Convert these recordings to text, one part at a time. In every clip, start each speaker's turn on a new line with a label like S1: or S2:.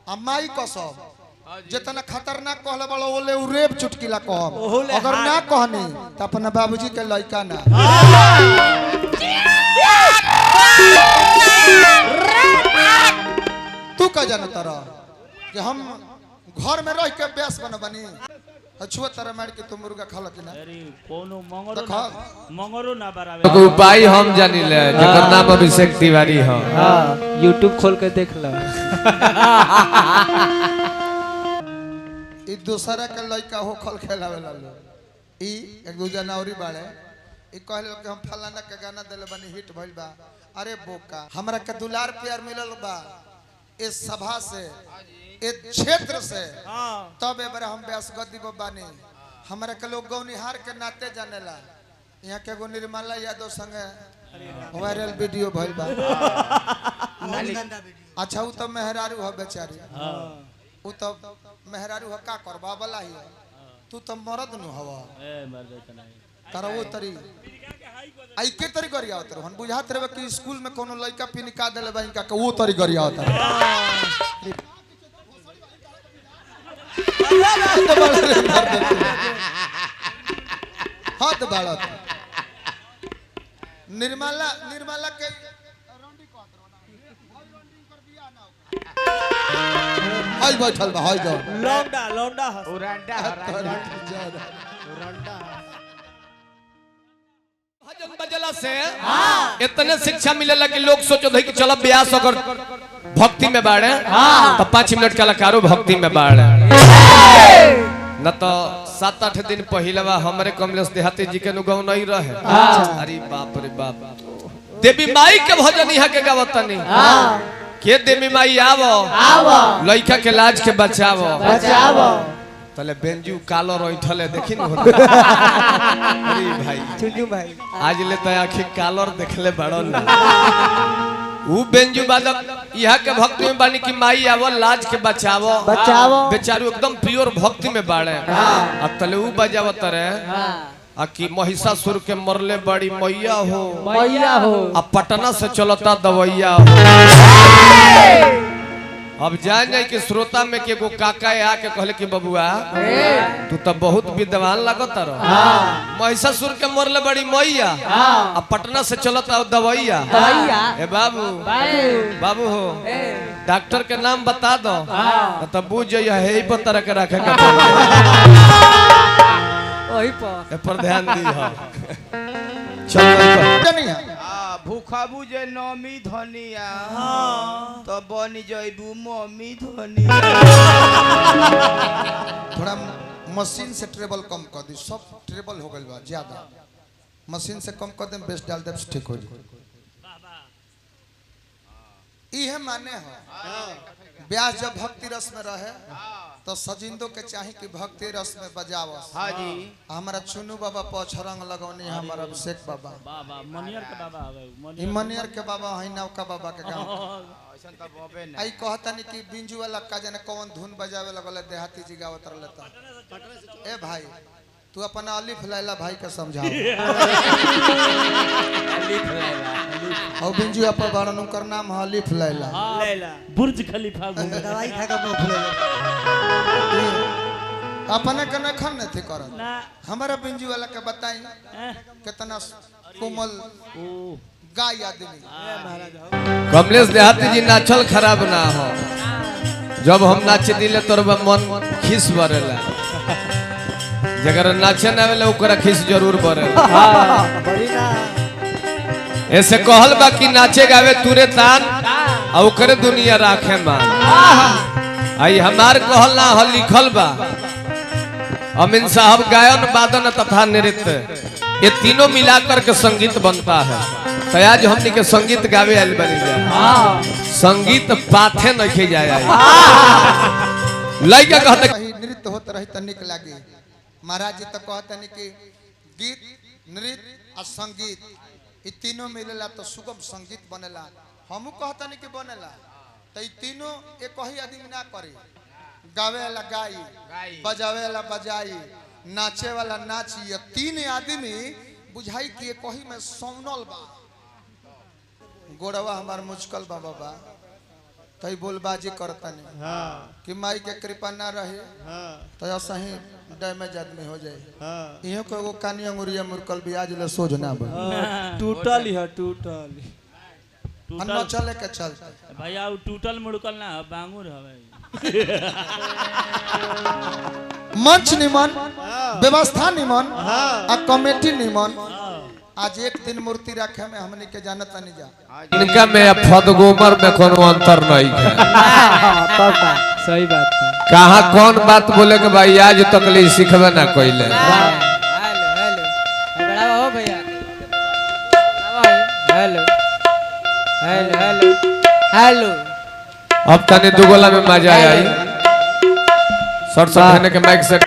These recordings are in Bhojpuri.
S1: अम्माई कसम जितना खतरनाक कहले बड़ो ओले उ रेप चुटकिला कहब अगर ना कहनी त अपना बाबूजी के लइका ना तू का जानत रह कि हम घर में रह के बेस बनबनी छुआ तरह मार के तू मुर्गा खा लकी ना
S2: अरे कोनो मंगरो ना बराबर
S3: एगो उपाय हम जानिले जेकर नाम अभिषेक तिवारी ह
S4: हां YouTube खोल के देख ल
S1: ई दूसरा के लइका हो खल खेलावे ला लो ई एक दू जनवरी बाड़े ई कहले कि हम फलाना के गाना देले बनी हिट भइल बा अरे बोका हमरा के दुलार प्यार मिलल बा इस सभा से इस क्षेत्र से तब एबार हम व्यास गद्दी बानी हमरा के लोग गौनिहार के नाते जानेला यहाँ के गो निर्मला यादव संगे वायरल वीडियो भइल बा अच्छा उ तो मेहरारू ह बेचारी उ तो मेहरारू ह का करबा वाला ही तू तो मर्द न हवा
S2: ए मर्द त नहीं
S1: करवो तरी आई के तरी गरिया उतर हम बुझात रहबे कि स्कूल में कोनो लइका पिनिका देले बा इनका के वो तरी गरिया उतर हाथ बाड़त निर्मला के हाय बैठल बा हाय जाओ
S2: लौंडा
S4: उरांडा
S3: भजन बजला से इतने शिक्षा मिलेला कि लोग सोचो थे कि चलो ब्यास अगर भक्ति में बाड़े तो 5 मिनट कलाकारों भक्ति में बाड़े न तो 7-8 दिन पहिलवा हमरे कमलेश देहाती जी के नुगौ नहीं रहे अरे बाप रे बाप देवी माई के भजन यहाँ के गावतनी के देवी माई आवो लइका के लाज के बचावो तले बेंजू कालो रोइठले देखी न अरे भाई
S4: चुन्नू भाई
S3: आज ले तो आखिर कालर देखले बड़ो ना उ बेंजू बादक यहाँ के भक्ति में बानी की माई आवो लाज के बचावो बेचारू एकदम प्योर भक्ति में बाड़े आ तले उ बजावत रे आ कि महिषासुर के मरले बड़ी मैया हो आ पटना से चलता दवैया हो अब जान जाए कि श्रोता में के गो काका आके कहले कि बबुआ तू तो बहुत विद्वान लगत रहो महिषासुर के मरले बड़ी मैया अब पटना से चलता दवैया ए बाबू बाबू हो डॉक्टर के नाम बता दो तो बुझ जाइए है पर तरह के रखे पर ध्यान दी चल
S4: भूखा बुझे नमी धनिया तो बनी जइबू मम्मी धनिया
S1: थोड़ा मशीन से ट्रेबल कम कर दी सब ट्रेबल हो गइल बा ज्यादा मशीन से कम कर दे बेस डाल दे ठीक हो जाए इहे माने हो ब्यास जब भक्ति रस में रहे तो सजिंदो के चाहे कि भक्ति रस में बजावस
S4: हां जी
S1: हमारा चुनू बाबा पछरंग लगौनी हमारा अभिषेक बाबा
S2: मनियर के बाबा हवे
S1: मनियर के बाबा है नौका बाबा के गांव
S4: ऐसन त बबे न
S1: आई कहतनी कि बिंजू वाला का जाने कौन धुन बजावे लगल देहाती जी गावत रहलता ए भाई तू अपना अलिफ लैला भाई के समझाओ
S2: अलिफ लैला
S1: और बिंजू अपन बारन उनकर नाम है अलिफ लैला
S2: बुर्ज खलीफा
S4: दवाई खा के मुंह फुले
S1: अपने के नखन न थी करत
S2: ना
S1: हमारा बिंजू वाला के बताई कितना कोमल गाय आदमी
S3: कमलेश देहाती जी नाचल खराब ना हो जब हम नाचे दिले तोर मन खिस बरेला जगर नाचे ना वेले ओकरा खिस जरूर बरेला ऐसे कहल बा कि नाचे गावे तुरे तान आ ओकरे दुनिया राखे मान आई हमार कहल ना हो लिखल बा अमीन साहब गायन वादन तथा नृत्य ये तीनों मिलाकर के संगीत बनता है तो आज हमनी के संगीत गावे आइल बनी जा संगीत पाथे नहीं जाए लइका कहते
S1: नृत्य होत रही त निक लागी महाराज जी तो कहते नहीं कि गीत नृत्य और संगीत ये तीनों मिलेला तो सुगम संगीत बनेला हमू कहता नहीं कि बनेला तो ये तीनों एक ही आदमी ना करे गावे वाला गाई बजावे वाला बजाई नाचे वाला नाची ये तीन आदमी बुझाई कि एक ही में सोनल बा गोड़वा हमार मुचकल बा बाबा तई बोलबाजी करता नहीं कि माई के कृपा ना रहे तो सही डैमेज आदमी हो जाए। इहो को एगो कानी अंगुरिया मुरकल ब्याज ले सोझ ना बन
S2: टूटल ही है टूटल
S1: अन्ना चले के चलते
S2: भैया वो टूटल मुड़कल ना है, बांगुर हवे।
S1: मंच निमन व्यवस्था निमन आ कमेटी निमन। आज एक दिन मूर्ति रखे में हमने के जानता नहीं जा
S3: इनका में फदगोमर में कोनो अंतर नहीं है।
S4: सही बात है।
S3: कहाँ कौन बात बोले के भाई आज तक ले सीखबे ना कोइले।
S4: हेलो हेलो बड़ा हो भैया। Hello hello hello hello.
S3: अब तने दुगोला में मजा आई। सर कहने के माइक से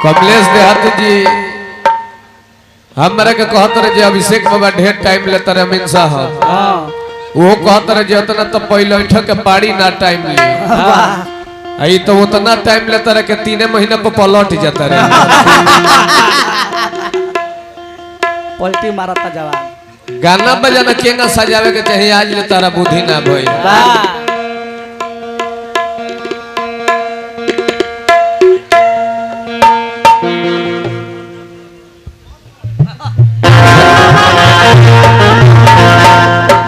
S3: कमलेश देहाती जी हमरा के कहत रहे जे अभिषेक बाबा ढेर टाइम लेता रहे अमीन साहब। वो कहत रहे जे उतना तो पहले उठा के पाड़ी ना टाइम ले। आई तो उतना टाइम लेता रहे के 3 महीना पे पलट जाता रहे।
S2: पलटी मारता जवान।
S3: गाना बजाना केंगा सजावे के चाहिए आज ले तारा बुद्धि ना भई।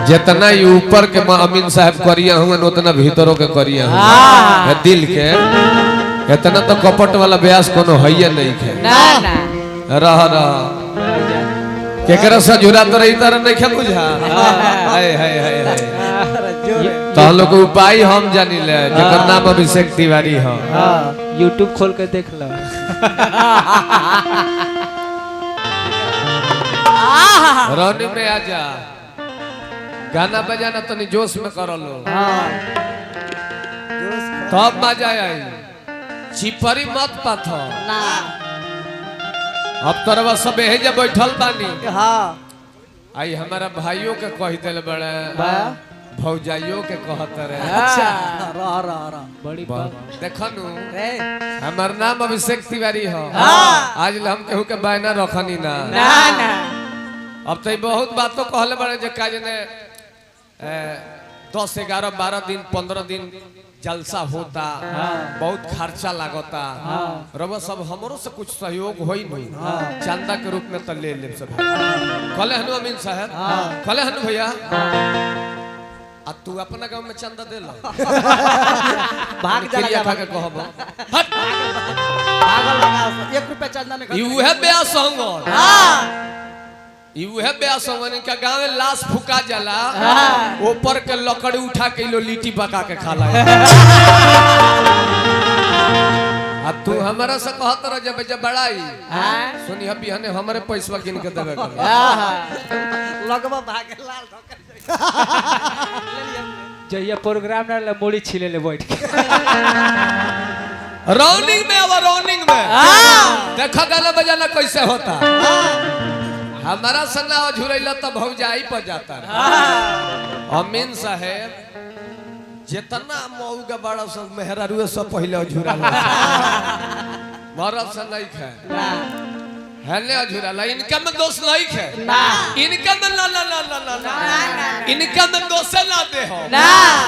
S3: जितना ही ऊपर के अमीन साहब करिया हुए उतना भीतरों के करिया हुए दिल के इतना तो कपट वाला ब्यास कोनो हइये नहीं है। रह केकरा से जुड़ा तो रही तरह नहीं क्या बुझा। हाय हाय हाय हाय तो हम लोग उपाय हम जानी ले जेकर नाम अभिषेक तिवारी हो।
S4: YouTube खोल के देख लो।
S3: रोनी में आजा गाना बजाना तो नहीं जोश में कर लो तब मजा आई। चिपरी मत पाथो अब तरवा सब है जब बैठल बानी। आई हमारा भाइयों के कह दिल बड़े भौजाइयों के कहत रहे।
S4: अच्छा बड़ी
S3: देखनु हमार नाम अभिषेक तिवारी हो। आज हम केहू के बायना रखनी ना। अब तो बहुत बातों कहले बड़े जे काज ने 10 11 12 दिन 15 दिन जलसा होता बहुत खर्चा लागता। रब सब हमरो से कुछ सहयोग होई नहीं चंदा के रूप में तो ले ले सब। कले हनु अमीन साहब कले हनु भैया आ तू अपना गांव में चंदा दे लो भाग जा के कहब हट
S2: पागल लगा 1 रुपया चंदा नहीं।
S3: यू है ब्याह संग यू है ब्याह संग का गांव में लाश फुका जाला ऊपर के लकड़ी उठा के लो लिट्टी पका के खाला। अब तू हमारा से कहत रह जब जब बड़ाई सुनी हबी हने हमरे पैसा गिन के देबे कर
S2: लगवा भागे लाल ठोकर
S4: जइया प्रोग्राम ना ले मोड़ी छिले ले बैठ के
S3: राउंडिंग में अब राउंडिंग में देखा गाना बजाना कैसे होता। हमारा सन्ना झुरैला तो भौजाई पर जाता है। अमीन साहेब जितना मऊगा बड़ा सब मेहरारू सब पहले झुरा मरद से नहीं है हने झुरा इनका में दोष नहीं है इनका में ला ला ला ला ला इनका में दोष ना दे हो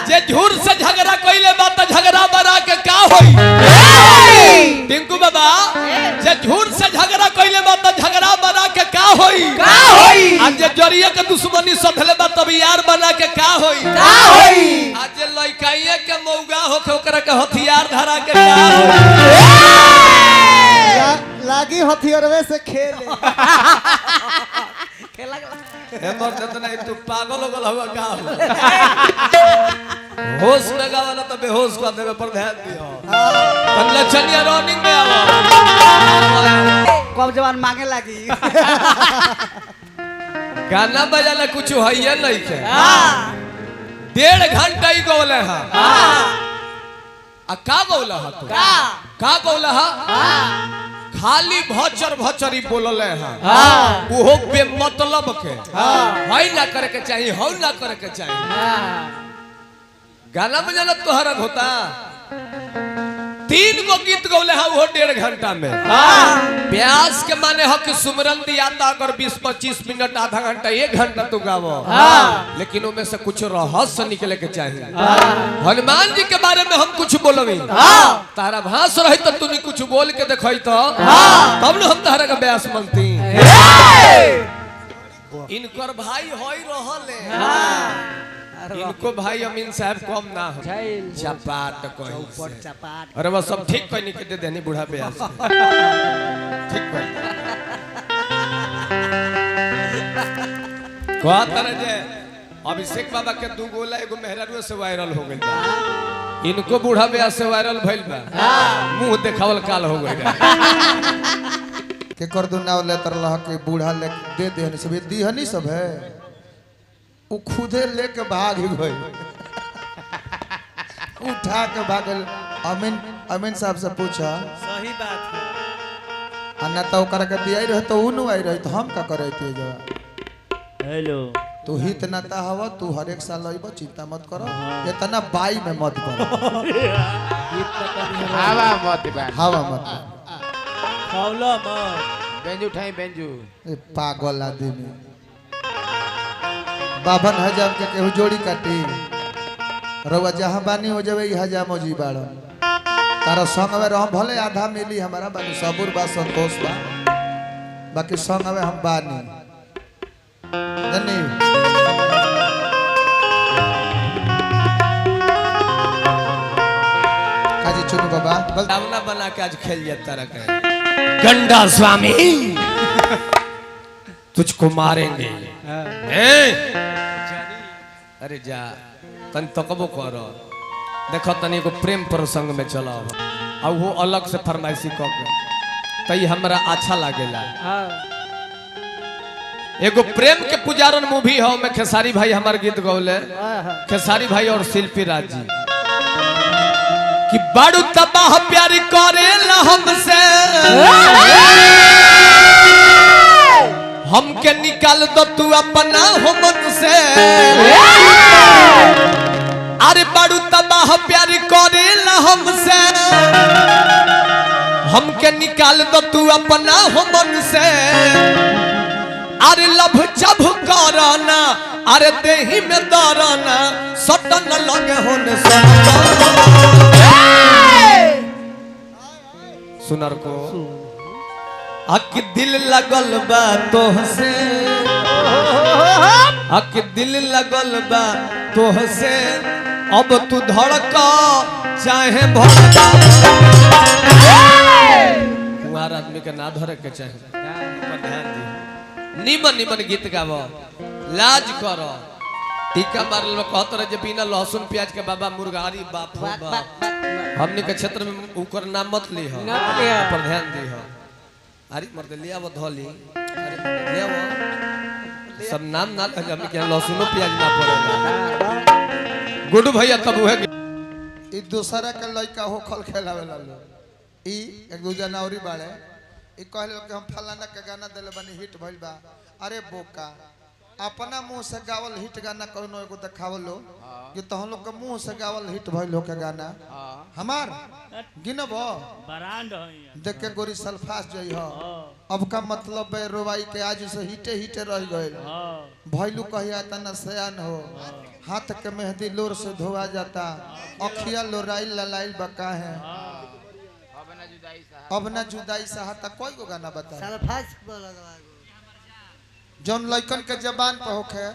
S3: जे झूठ से झगड़ा कइले बात झगड़ा बना के का होई। टिंकू बाबा जे झूठ से झगड़ा कइले बात झगड़ा बना के का होई आज जे जरिया के दुश्मनी सधले बात तब यार बना के का होई आज जे लइकाइए के मौगा होके ओकरा के हथियार धरा के का होई
S2: लागी हथियारवे से खेले खेला
S3: हे मर्द नहीं तू पागल हो गल हुआ का होश में गावला तो बेहोश कर देवे पर ध्यान दियो तन लक्षणिया रनिंग में आओ
S2: कब जवान मांगे लागी
S3: गाना बजाना कुछ हइए नहीं के 1.5 घंटा ही गौले हां आ का गौला हा तू का गौला हा खाली भचर भचरी बोलले हां ओहो बेमतलब के हई ना करे के चाहिए हौ ना करे के चाहिए। गाना बजाना तोहरा होता 3 गो गीत गौले है वो 1.5 घंटा में। ब्यास के माने हो कि सुमरन दिया था अगर 20-25 मिनट आधा घंटा 1 घंटा तू गावो, लेकिन उनमें से कुछ रहस्य निकले के चाहिए। हनुमान जी के बारे में हम कुछ बोलबी, तारा भाष रही तो तू कुछ बोल के देखई तो तब न हम तारा का ब्यास मनती। इनकर भाई होई रहले, इनको भाई अमीन साहब कम ना हो, चपाट कोई
S2: चपाट
S3: अरे वो सब ठीक कोई नहीं के देनी बूढ़ा पे आज ठीक कोई कोआ तरह जे अभिषेक बाबा के 2 गोला एगो मेहरारू से वायरल हो गइल बा, इनको बूढ़ा पे से वायरल भइल बा, मुंह देखावल काल हो गइल
S1: के कर दू नाव ले तरला के बूढ़ा ले दे देहनी सब दीहनी सब है, वो खुदे लेके भाग गए, उठा के भागल। अमीन साहब से पूछा
S2: सही बात है।
S1: अन्ना तो ओकरा के दिया रहे तो उनु आई रहे तो हम का करे थे जवा।
S5: हेलो
S1: तू हित नता हवा, तू हर एक साल आइबो, चिंता मत करो, इतना बाई में मत करो,
S5: हवा मत बन
S1: हवा मत करो।
S5: खौला मत बेंजू उठाई बेंजू
S1: ए पागल आदमी बाभन हजाम के केहू जोड़ी काटी रउआ जहाँ बानी हो जावे हजाम हो जी बाड़ तारा संग में रह भले आधा मिली हमारा बाकी सबूर बा संतोष बा, बाकी संग में हम बानी जनी काजी चुनु बाबा बल
S3: दावना बना के आज खेल जाता रखे गंडा स्वामी तुझको मारेंगे। अरे जा तन तकबो करो, देखो तनी को प्रेम प्रसंग में चला और वो अलग से फरमाइशी क के तई हमरा अच्छा लागेला। एगो प्रेम के पुजारन मूवी हो में खेसारी भाई हमार गीत गौले, खेसारी भाई और शिल्पी राज जी कि बड़ू तबाह प्यारी करेला हमसे, हमके निकाल दो तू अपना हो मन से। अरे बड़ू तबाह प्यारी करेला हमसे, हमके निकाल दो तू अपना हो मन से। अरे लभ जब कराना, अरे देही में दराना, सटन लगे होने सुनर को अक दिल लगल बा तोहसे, अक दिल लगल बा तोहसे, अब तू धड़का चाहे भड़का। कुंवार आदमी के ना धड़क के चाहे, पर ध्यान दी निमन निमन गीत गावो, लाज करो। टीका मारल कहत रहे जे बिना लहसुन प्याज के बाबा मुर्गारी बाप हो बाप, हमनी के क्षेत्र में उकर नाम मत ली हो, पर ध्यान दी हो। अरे मर्द लिया वो धोली, अरे लिया वो सब नाम ना हमनी के लहसुन प्याज ना पड़ेगा। गुड्डू भैया तब है
S1: ई दूसरा के लड़का हो खल खेलावे ला लो, ई एक दूजा नावरी बाड़े, ई कहले कि हम फलाना के गाना देले बनी हिट भइल बा। अरे बोका अपना मुंह से गावल हिट गाना कोनो एगो देखावलो कि तहन लोग के मुंह से गावल हिट भइल हो के गाना हमार गिनबो
S5: बरांड
S1: देख के गोरी सल्फास जई हो। अब का मतलब बे रोवाई के आज से हिटे हिटे रह गइल, भइलू कहिया तना सयान हो, हाथ के मेहंदी लोर से धोआ जाता, अखिया लोराई ललाइल बका है, अब ना जुदाई सहाता। कोई को गाना बता
S2: सल्फास बोलगा
S1: जौन लइकन के जबान पे होखे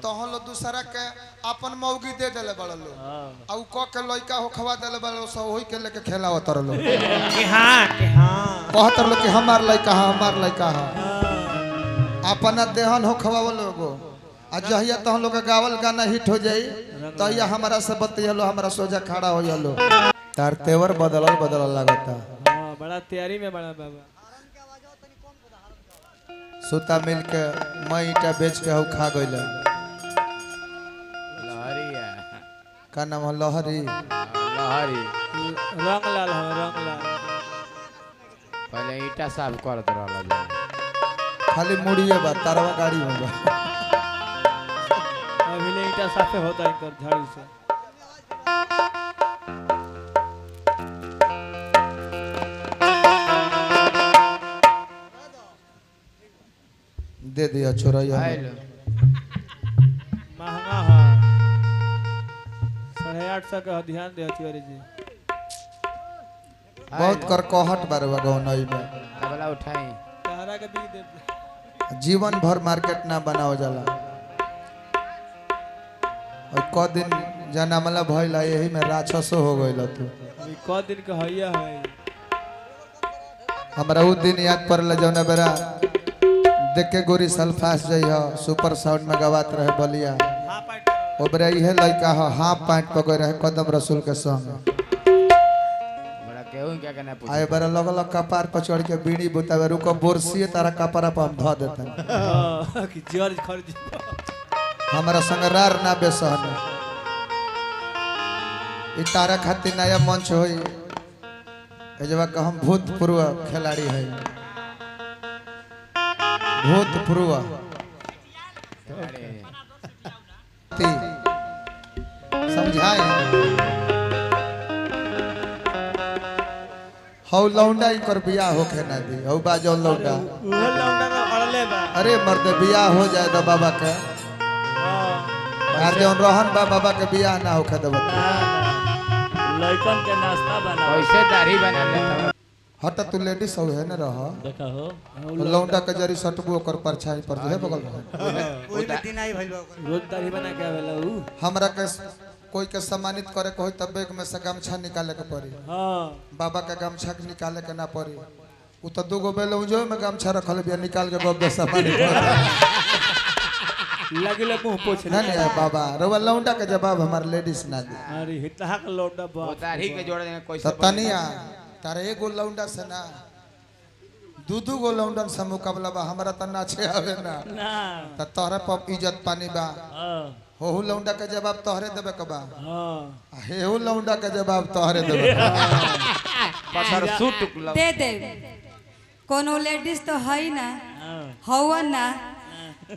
S1: तो हम लोग दूसरा के अपन मौगी दे देले बड़ लो, आ उ क के लइका होखवा देले बड़ लो, सब होई के लेके खेलावत रलो
S5: कि हां
S1: कहत रलो कि हमार लइका है, हमार लइका है। अपना देहन होखवावल लोगो आ जहिया तो हम लोग के गावल गाना हिट हो जाई तहिया हमारा से बतियलो, हमारा सोजा खड़ा हो जालो। तार तेवर बदलल बदलल लागता।
S4: हां बड़ा तैयारी में बड़ा बाबा।
S1: सूता मिल के मैं ईटा बेच के हूँ खा गई।
S5: लहरी है
S1: का नाम है लहरी?
S5: लहरी
S4: रंग लाल है, रंग लाल।
S5: पहले ईटा साफ करत रहल जा,
S1: खाली मुड़िए बा, तारवा गाड़ी में बा।
S4: अभी ले ईटा साफे होता है इनकर झाड़ू से।
S1: दे दिया छोड़िया
S5: आइल
S4: महंगा है 850 का ध्यान दे तिवारी जी।
S1: बहुत कर कहट बार गौनई में
S5: तबला उठाई
S4: तारा के भी दे
S1: जीवन भर मार्केट ना बनाओ जाला और क दिन जनामला भइल यही में राक्षसो हो गइल तू
S4: अभी क दिन का हइया है।
S1: हमरा उ दिन याद पड़ल जौना बेरा देख के गोरी सल्फास जइह सुपर साउंड में गवात रहे बलिया
S4: हां पाइट
S1: ओबरा इहे लइका ह हाफ पैंट पकड़ रहे कदम रसूल के संग
S5: बड़ा केहू क्या कहना पूछ
S1: आए बरा लगल कपार पर चढ़ के बीड़ी बुतावे रुको बोरसिए तारा कपड़ा पर हम ध देते
S4: कि जॉर्ज खरीद
S1: हमारा संग रार ना बेसहन ई तारा खातिर नया मंच होई एजवा का हम भूतपूर्व खिलाड़ी है भूतपूर्व
S5: अरे
S1: ती समझाए हौ लौंडा इनकर बियाह होखे ना दी हौ बाजो लौंडा
S4: उहे लौंडा ना अड़ले बा।
S1: अरे मर्द बियाह हो जाए तो बाबा के
S4: हां
S1: यार जौन रहन बा बाबा के बियाह ना होखे देब
S4: लइकन के नाश्ता बना
S5: कैसे दाढ़ी बना लेता
S1: हट तू लेडीज हो है ना रह
S4: देखा हो
S1: लौंडा के जरी सटबो ओकर परछाई पर है बगल में
S2: ओही में दिन आई भइल बा ओकर।
S4: रोज दाढ़ी बना के आवेला ऊ।
S1: हमरा के कोई के सम्मानित करे के होई तब बैग में से गमछा निकाले के पड़ी
S4: हां
S1: बाबा के गमछा के निकाले के ना पड़ी उ तो दूगो बेलौजो में गमछा रखल बिया निकाल के गब दे सम्मानित
S4: लगिले मुंह पोछ
S1: ना नहीं बाबा रवा लौंडा के जवाब हमार लेडीज ना दे
S4: अरे हितहा का लौंडा बा।
S5: वो दाढ़ी के जोड़ देंगे कैसे
S1: तनिया तारे एगो लौंडा से ना दू गो लौंडन से मुकाबला बा हमरा त नाचे आवे ना
S4: ना
S1: त तोहरा पर इज्जत पानी बा
S4: हां
S1: होहु लौंडा के जवाब तोहरे देबे के बा
S4: हां
S1: हेहु लौंडा के जवाब तोहरे देबे के बा।
S5: पसर सूट
S6: दे दे कोनो लेडीज तो है ना
S4: हां
S6: हवन ना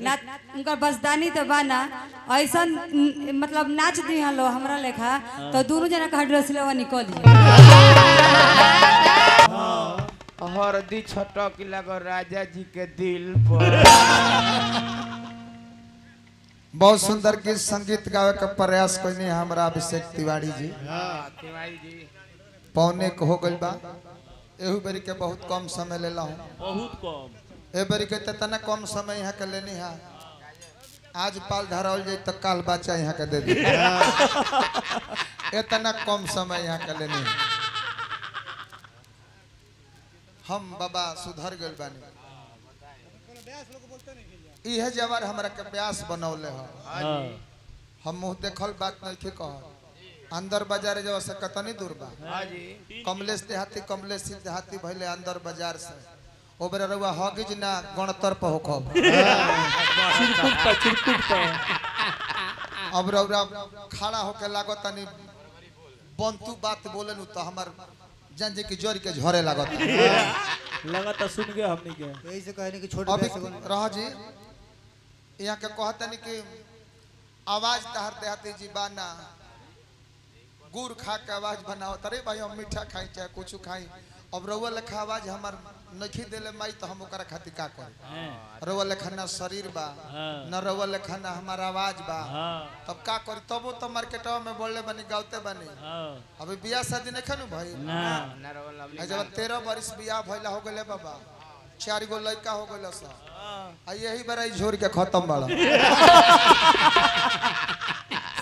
S6: ना उनकर बसदानी तो बाना ऐसा मतलब नाच दी लो हमरा लेखा तो दोनों जना का ड्रेसलेवा निकल
S5: हरदी छटक लगो राजा जी के दिल पर
S1: बहुत सुंदर गीत संगीत गावे का प्रयास कोई हमरा अभिषेक तिवारी जी
S5: तिवारी जी
S1: पौने को हो गइल बा एहू बेरी के बहुत कम समय लेला हूं
S4: बहुत कम
S1: ए बेरी के तना कम समय यहाँ के लेनी है आज पाल धरावल जाई तो काल बच्चा यहाँ के दे दी इतना कम समय यहाँ के लेनी है हम बाबा सुधर गइल बानी इहे जवार हमरा के ब्यास बनौले ह
S4: हां
S1: हम मुंह देखल बात नहीं कह अंदर बाजार जब से कतनी दूर बा
S5: हां जी
S1: कमलेश देहाती भइले अंदर बाजार से ओबरा रउआ हगिज ना गणतर पर होखब
S4: चिरकुट पे
S1: अब रउरा खड़ा होके लागत तनी बंतु बात बोलन तो हमर जान जे की जोर के झरे लागत
S4: लगा तो सुन गए हमनी के।
S2: यही से कहने की छोड़
S1: अभी
S2: दे
S1: रह जी यहाँ के कहतनी कि आवाज तहर देहाती जी बाना गुड़ खा के आवाज बनाओ तरे भाई हम मीठा खाई चाहे कुछ खाई अब रउआ लेखा आवाज हमार नखी देले माई तो हम ओकरा खातिर का करी रउआ लेखा ना शरीर बा न रउआ लेखा ना हमार आवाज बा तब का करी तबो तो मार्केटवा में बोलले बनी गावते बनी अभी बियाह शादी नहीं खनु भाई जब 13 वर्ष बियाह भइला हो गले बाबा 4 गो लड़का हो गले सा आ यही बराई झोर के खत्म बाड़ा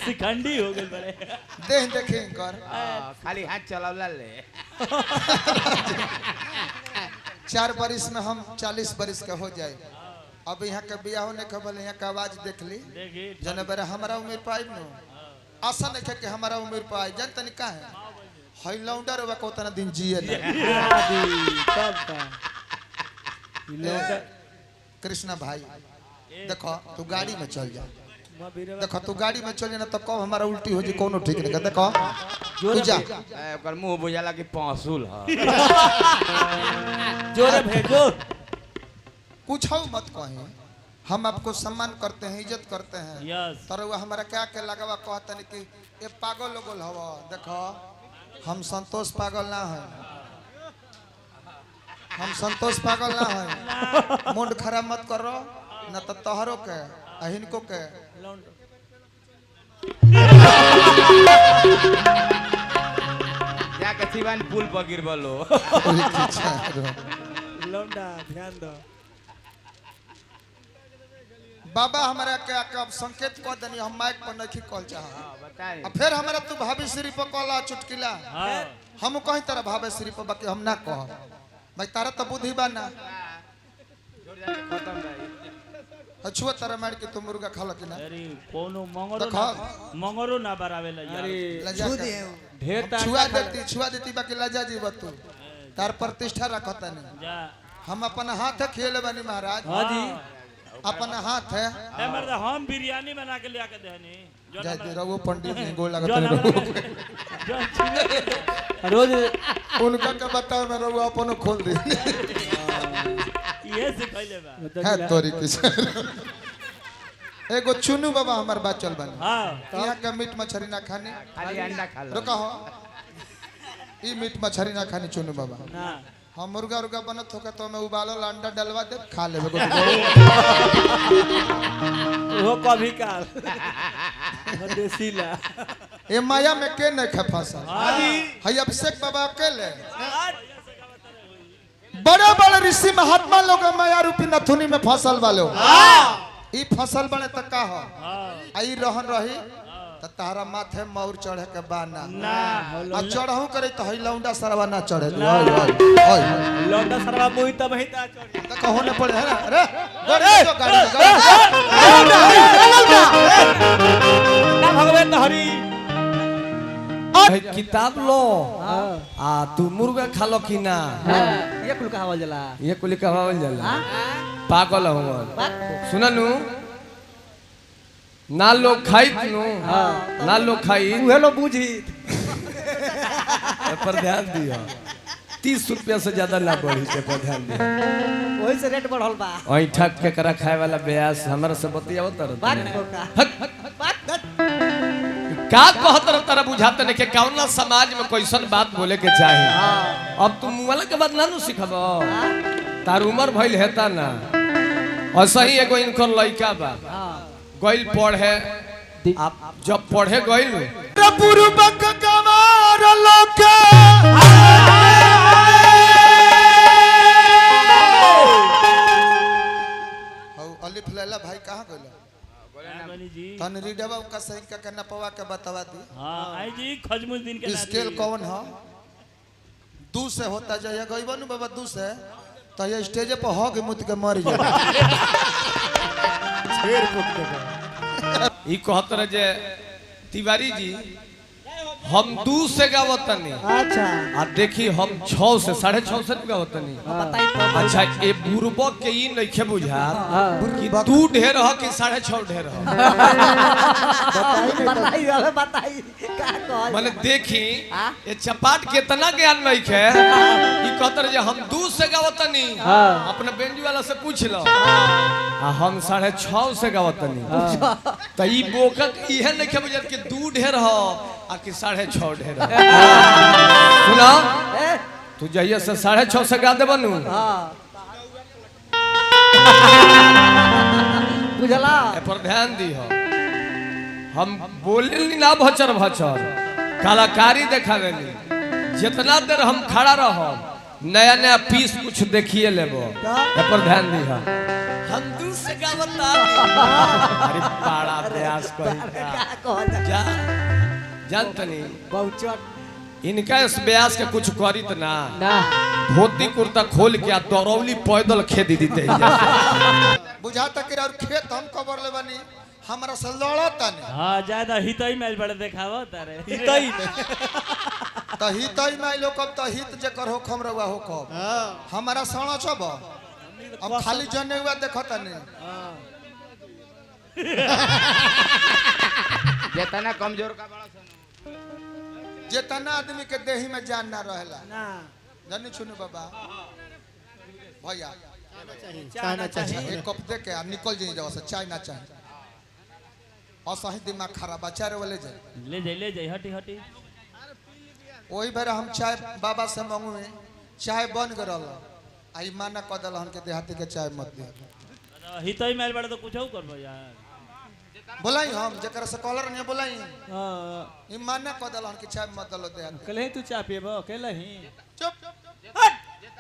S4: सिकंडी हो गए बड़े
S1: देख देखे कर
S5: खाली हाथ चलावला ले
S1: 4 वर्ष में हम 40 वर्ष के हो जाए अब यहाँ के बियाह होने के बोले यहाँ का आवाज देख ली
S4: देखी
S1: जने बेरा हमारा उम्र पाई नो आशा नहीं है कि हमारा उम्र पाई जन तनी का है हई लौंडा रे को तना दिन जिए ना
S4: तब का लौंडा
S1: कृष्णा भाई देखो तू गाड़ी में चल जा
S4: मां बीरवा
S1: देखो तू गाड़ी में चल जाना तो कब हमारा उल्टी हो जी कोनो ठीक नहीं कर देखो तू जा
S5: ओकर मुंह बुझाला कि पौसूल ह
S4: जोरे भेजो
S1: कुछ मत कहें हम आपको सम्मान करते हैं इज्जत करते हैं
S4: यस
S1: तर वो हमारा क्या के लगवा कहते हैं कि ये पागल लोग हवा देखो हम संतोष पागल ना है हम संतोष पागल ना है मूड खराब मत करो न तो तोहरो के अहिनको के
S5: जाके सिवान पुल पर गिरबलो
S4: लौंडा ध्यान दो
S1: बाबा हमारा के कब संकेत कर दनी हम माइक पर नहीं कॉल चाह
S5: बताए
S1: अब फिर हमारा तू भाभी श्री पर कॉला चुटकिला
S4: हाँ
S1: हम कहीं तरह भाभी श्री पर बाकी हम ना कह भाई तारा तो बुद्धि बा ना
S5: खत्म रही
S1: छुआ तारा मार के तू मुर्गा खा लो कि ना
S4: अरे कोनो
S1: तो खा
S4: मंगरो ना बरावेला यार
S1: लजा
S2: छू
S1: के।
S2: दे
S4: ढेर
S1: छुआ देती बाकी लजा जी बतू तार प्रतिष्ठा रखता नहीं
S4: जा
S1: हम अपन हाथ खेले बनी महाराज
S4: हाँ जी
S1: अपन हाथ है
S4: ए मर्द हम बिरयानी बना के लिया के देहनी
S1: जय जय रघु पंडित जी गोल
S4: जो
S1: लगता है
S4: रोज
S1: उनका के बताओ मैं रघु अपन खोल दी
S4: ये सिखैले बा
S1: है तोरी किस एगो चुनू बाबा हमार बात चल बन
S4: हां
S1: यहाँ का मीट मछली ना खाने
S5: खाली अंडा खा लो
S1: रुका हो ई मीट मछली ना खानी चुनू बाबा
S4: ना
S1: हम मुर्गा उर्गा बनत होगा तो मैं उबालो अंडा डलवा दे खा लेबे
S4: वो कभी काल देसीला
S1: ए माया में के नहीं खा फंसा हई अभिषेक बाबा अकेले बड़े बड़े ऋषि महात्मा लोग माया रूपी नथुनी में फसल वाले ई फसल बने तक का हो आई रहन रही त तारा माथे मौर चढ़े के बाना
S4: ना
S1: आ चढ़हू करे त हई लौंडा सरवा ना चढ़े ओय ओय
S4: लौंडा सरवा मुई तब ही ता चढ़ी
S1: त कहो न पड़े है ना अरे गाड़ी जो गाड़ी
S4: ना भगवान हरी
S3: किताब लो आ तू मुर्गा खा लो कि ना
S2: ये कुल कहावल जला
S3: ये कुली कहवावल जाला पागल हो सुननु ना लोग खाइत नु ना लोग खाई
S2: उहे लो बूझी
S3: पर ध्यान दियो 30 रुपया से ज्यादा ना बढ़ी के पर ध्यान दियो
S2: वही से रेट बढ़ल बा
S3: ओई ठक के करा खाए वाला ब्यास हमरा से बतियाव तर
S2: बात का बात
S3: का कहत रह तारा बुझात नहीं के कौना समाज में कैसन बात बोले के चाही अब तुम वाला के बात ना नु सिखब तार उम्र भइल हेता ना ऐसा ही एगो इनकर लइका बा गइल पढ़े आप जब पढ़े गइल
S1: पूर्वक गवार लोके हौ अलिफ लैला भाई कहां गइल
S4: बनी जी
S1: तन रीडवा का सही का करना पवा के बतावा दी
S4: हां आई जी खजमुज दिन के
S1: स्केल कौन है दू से होता जाए गइबा नु बाबा दू से तो ये स्टेज पर हो के मुत के मर जाए
S3: ई कहत रहे जे तिवारी जी हम 2 से गावतनी
S2: अच्छा
S3: आ देखी हम 6 से 6.5 से गावतनी
S2: बताई तो
S3: अच्छा ए बुरबो के ई नइखे बुझा कि 2 ढेर ह कि 6.5 ढेर ह
S2: बताई अबे बताई का कहल
S3: माने देखी ए चपाट केतना ज्ञान नइखे ई कहत रहे जे हम 2 से गावतनी अपने बेंजी वाला से पूछ लो आ हम 6.5 से गावतनी त ई बोका इहे नइखे बुझत कि 2 ढेर ह आ कि 6.5 ढेर ह सुना तू जइया से 6.5 से गा देबनु
S2: बुझला
S3: ए पर ध्यान दी हो हम बोलेली ना भचर भचर कलाकारी देखावेली जितना देर हम खड़ा रहब नया नया पीस कुछ देखिए लेबो ए पर ध्यान दी हो हम 2 से गावता अरे बड़ा प्रयास करी
S2: का कहल
S3: जा जानतनी
S2: बहुचट
S3: इनका इस ब्यास के कुछ करित ना
S2: ना
S3: धोती कुर्ता खोल के आ दौरौली पैदल खेदी दीते
S1: बुझाता कि और खेत हम कबर ले बनी हमरा से लड़ता नहीं
S4: हां ज्यादा हितई मैच बड़े देखावो तारे हितई
S1: तो हित ही में लोग कब तो हित जे कर हो खम रवा हो कब हमारा सणा छब अब खाली जने हुआ देखता नहीं
S5: जितना कमजोर का बड़ा सन
S1: जितना आदमी के देही में जान ना रहेला
S2: ना
S1: जानी छुनु बाबा भैया
S2: चाहना चाहिए
S1: एक कप दे के आ निकल जाई जाओ से चाय ना चाहे और सही दिमाग खराब बचारे वाले जाए
S4: ले जाई हटी हटी
S1: वही बेर हम चाय बाबा से मांगू चाय बन गल आई माना कदल हन के देहाती के चाय मत दे
S4: हितई मेल बड़े तो कुछ करबो यार
S1: बोलाई हम जकर से कॉलर नहीं बोलाई
S2: हां
S1: ई माने क दलन कि चाय मत दलो दे
S2: कले तू चा पिएबो केले ही
S1: चुप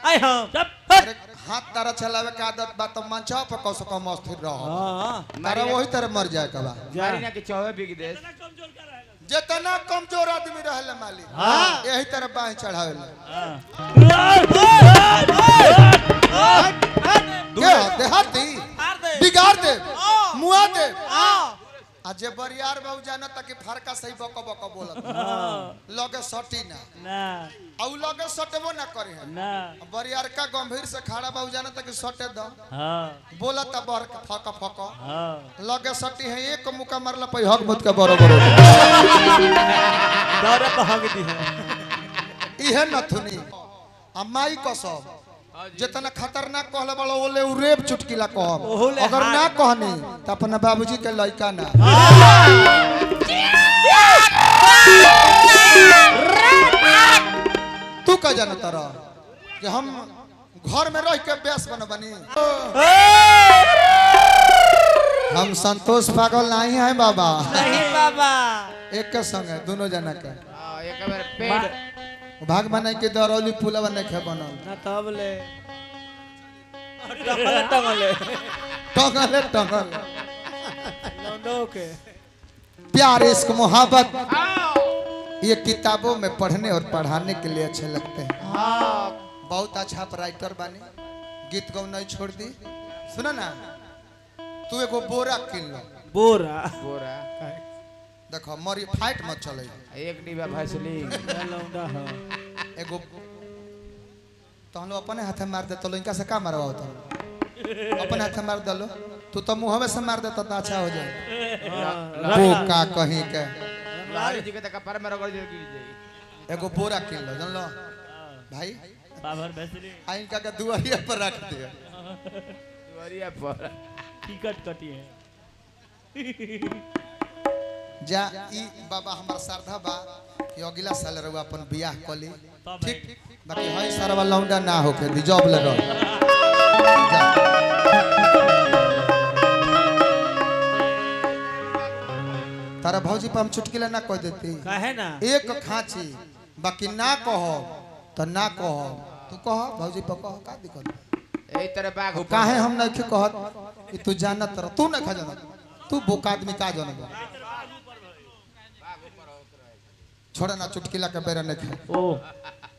S2: आई हम
S4: चुप
S1: अरे हाथ तारा चलावे के आदत बा तो मंचा पर कस कम अस्थिर रहो
S2: हां
S1: तारा वही तरह मर जाए कबा
S5: मारी ना कि चौहे बिक देस
S4: कमजोर का रहेगा
S1: जितना कमजोर आदमी रहले मालिक यही तरह बाह चढ़ावेला के देहाती बिगाड़ दे मुआ दे आज बरियार बाबू जाना ताकि फरका सही बक बक बोलत लगे सटी ना
S4: ना
S1: औ लगे सटबो ना करे
S4: ना
S1: बरियार का गंभीर से खड़ा बाबू जाना ताकि सटे दो
S4: हां
S1: बोलत बर फक फक
S4: हां
S1: लगे सटी है एक मुका मारला पे हक मुत के बरोबर
S2: दौरे पे हग दी है
S1: इहे नथुनी आ माई कसम जितना खतरनाक कहले बड़ो ओले उ रेप चुटकिला कहब
S2: ओले
S1: अगर ना कहनी त अपना बाबूजी के लइका ना तू का जान तरह कि हम घर में रह के बेस बनबनी हम संतोष पागल नहीं है बाबा
S2: नहीं बाबा
S1: एक के संग है दोनों जना के
S5: एक बार पेट
S1: भाग बनाई के दरौली पुला बने के बनल
S2: ना तब ले टंगले
S1: टंगले टंगल
S2: लौंडो के
S1: प्यार इश्क मोहब्बत ये किताबों में पढ़ने और पढ़ाने के लिए अच्छे लगते हैं बहुत अच्छा आप राइटर बने गीत गौ नहीं छोड़ दी सुना ना तू एगो बोरा किन लो
S2: बोरा
S5: बोरा
S1: देखो मरी फाइट मत चले
S5: एक डिब्बा भैसलिन
S2: लौंडा है
S1: एगो तो हम लोग अपने हाथे मार दे तो इनका से का मारवा होता अपने हाथे मार दलो तू तो मुंह से मार देता तो अच्छा हो जाए वो का कहीं के
S5: लारी जी के त कपार में रगड़ गिर जाई
S1: एगो बोरा किन लो जान लो भाई
S4: बाबर बेसरी
S1: आ इनका के दुआरिया पर रख दिया
S5: दुआरिया पर
S4: टिकट कटी है
S1: जा ई बाबा हमार श्रद्धा बा कि अगला साल रहुआ अपन बियाह कली ठीक बाकी हई सारा लौंडा ना होके दी जॉब ले रहो जा। तारा भौजी पर हम चुटकिला ना कह देती
S2: काहे ना
S1: एक खांची बाकी ना कहो तो ना कहो तू कह भौजी पर कह का दिक्कत
S5: ए तरह बाघ ऊपर
S1: काहे हम नहीं कहत कि तू जानत रह तू नहीं खा जानत तू बोका आदमी का जानत छोड़ा ना चुटकिला के बेरा नहीं खाए
S4: ओ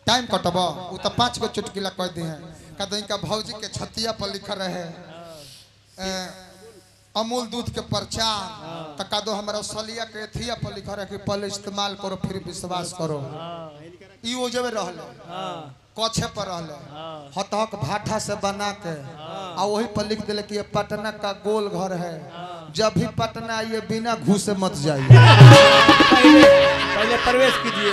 S1: टाइम कटब उ तो 5 गो चुटकिला कह दी है कद इनका भौजी के छतिया पर लिखल रहे अमूल दूध के प्रचार तो कदो हमारा सलिया के एथिया पर लिखल रहे कि पहले इस्तेमाल करो फिर विश्वास करो ई ओजबे रहले कछे पर रहले हतहक भाठा से बना के आ वही पर लिख दिले कि ये पटना का गोल घर है जब भी पटना आइए बिना घूसे मत जाइए
S2: पहले प्रवेश कीजिए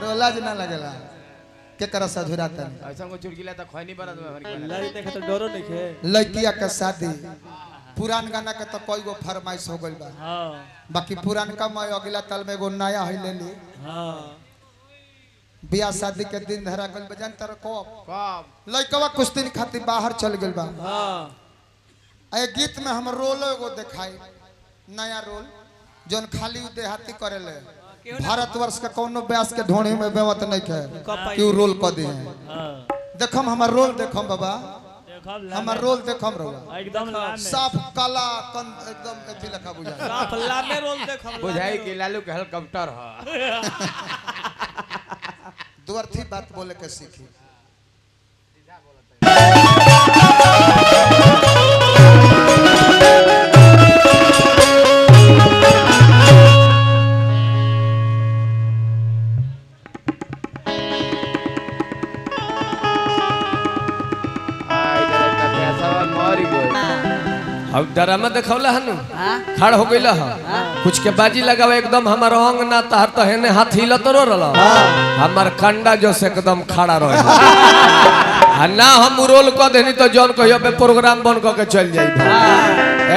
S1: रोलाज ना लगेला के कर सधुराता
S5: ऐसा को चुटकिला त खैनी बनत में हमारी
S2: लड़ी देखे तो डरो नहीं खे
S1: लड़किया के शादी पुरान गाना के तो कोई गो फरमाइश हो गइल बा
S4: हां
S1: बाकी पुरान का मैं अगला ताल में एगो नया है ले ली
S4: हां
S1: बियाह शादी के दिन धरा गइल बजान तर को
S5: कब
S1: लड़कवा कुछ दिन खातिर बाहर चल गइल बा
S2: हां
S1: ए गीत में हम रोल एगो दिखाई नया रोल जोन खाली उ देहाती करेले भारतवर्ष के कोनो ब्यास के ढोणी में बेवत नहीं खे कि उ रोल क दी है
S4: हां
S1: देखम हमर रोल देखम बाबा
S4: देखब
S1: हमर रोल देखम रहुआ
S4: एकदम लाम में
S1: साफ काला एकदम एथी लखा बुझा
S2: साफ लामे रोल देख हम
S5: बुझाई कि लालू के हेलीकॉप्टर ह
S1: दुअर्थी बात बोले के सीखी
S3: अब ड्रामा देखौला हनु खड़ हो गइला ह कुछ के बाजी लगावे एकदम हमर अंग ना तार तो हेने हाथ हिलत रो रहल हमर कंडा जो से एकदम खड़ा रहे आ ना हम रोल क देनी तो जौन कहियो पे प्रोग्राम बन क के चल जाई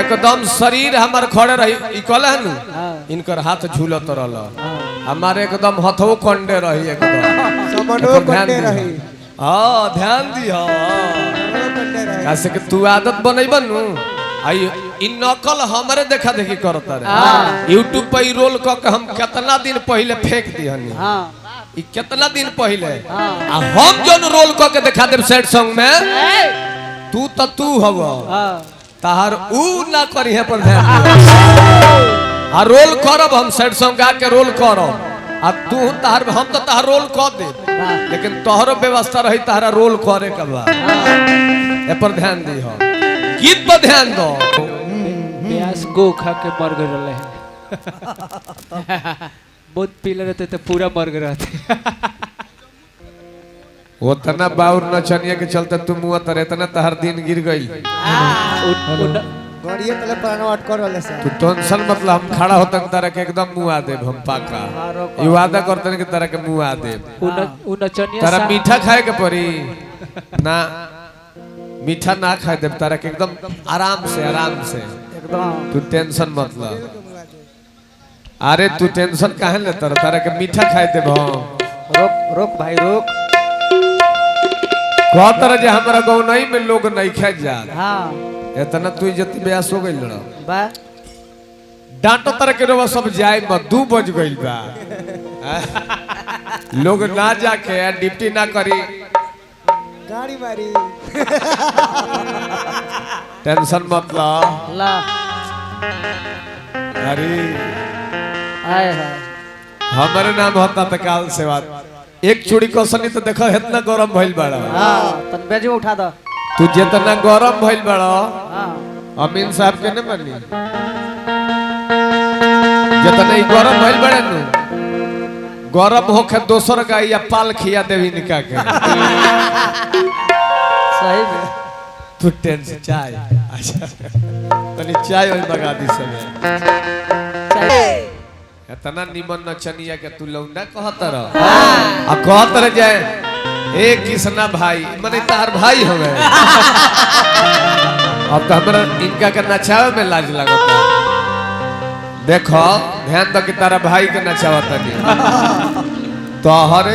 S3: एकदम शरीर हमर खड़े रही ई कहले हनु इनकर हाथ झूलत रहल आ हमारे एकदम हथो कंडे रही एकदम
S7: समनो
S3: एपर ध्यान
S7: कंडे
S3: दिहो।
S7: रही
S3: हाँ ध्यान दियो
S7: कंडे रही
S3: कैसे कि तू आदत बनैबन नु आई इ नकल हमरे देखा देखी करता रे YouTube पे इ रोल क के हम कितना दिन पहले फेंक दिहनी इ कितना दिन पहले आ हम जोन रोल क के दिखा देब सैड सॉन्ग में तू हव तार ऊ ना करी है पर ध्यान दियो। आ रोल करब हम सैड सॉन्ग गा के रोल करब आ तू तार हम तो तार रोल क दे लेकिन तोहरो व्यवस्था रही तारा रोल करे के बा ए पर ध्यान दी हो गीत पर ध्यान दो
S8: प्यास गो खा के मर गए रहे हैं बहुत पीले रहते तो पूरा मर गए रहते
S3: वो तना बाउर नचनिया के चलते तू मुआ तरे तना तहर दिन गिर गई
S7: गड़िए तले प्राण अटकर रहले से
S3: तू टेंशन मतलब हम खड़ा होतन तारा के एकदम मुआ देब हम पाका ई वादा करतन के तारा के मुआ देब तारा मीठा खाए के पड़ी ना मीठा ना खाए देब तारा के एकदम आराम से एकदम तू टेंशन मतलब अरे तू टेंशन काहे लेता तारा के मीठा खाए देब हम
S7: रोक भाई रोक
S3: कहतर जे हमरा गाँव नहीं में लोग नहीं खा जा
S7: हां
S3: इतना तू इज्जत ब्यास हो गइल
S7: बा
S3: डांटो तरह के रोवा सब जाए मत 2 बज गइल बा लोग ना जाके ड्यूटी ना करी
S7: गाड़ी मारी
S3: टेंशन मत ला अरे
S7: आए हाय
S3: हमारे नाम होता तो काल से बात एक चूड़ी कसनी तो देखो इतना गरम भइल बड़ा
S7: हां तन बेजो उठा दो
S3: तू जितना गरम भइल बड़ा अमीन साहब के न बनी जितना ही गरम भइल बड़े नु गरम होके दोसर का या पाल खिया देवी निका के
S7: सही में
S3: तू टेंशन चाय अच्छा तनी चाय और लगा दी समय इतना निमन नचनिया के तू लौंडा कहत रह आ कहत रह जाए ए किसना भाई मने तार भाई हवे अब तो हमरा इनका के नचावे में लाज लगता देखो ध्यान दो कि तारा भाई के नचावत नहीं तो हर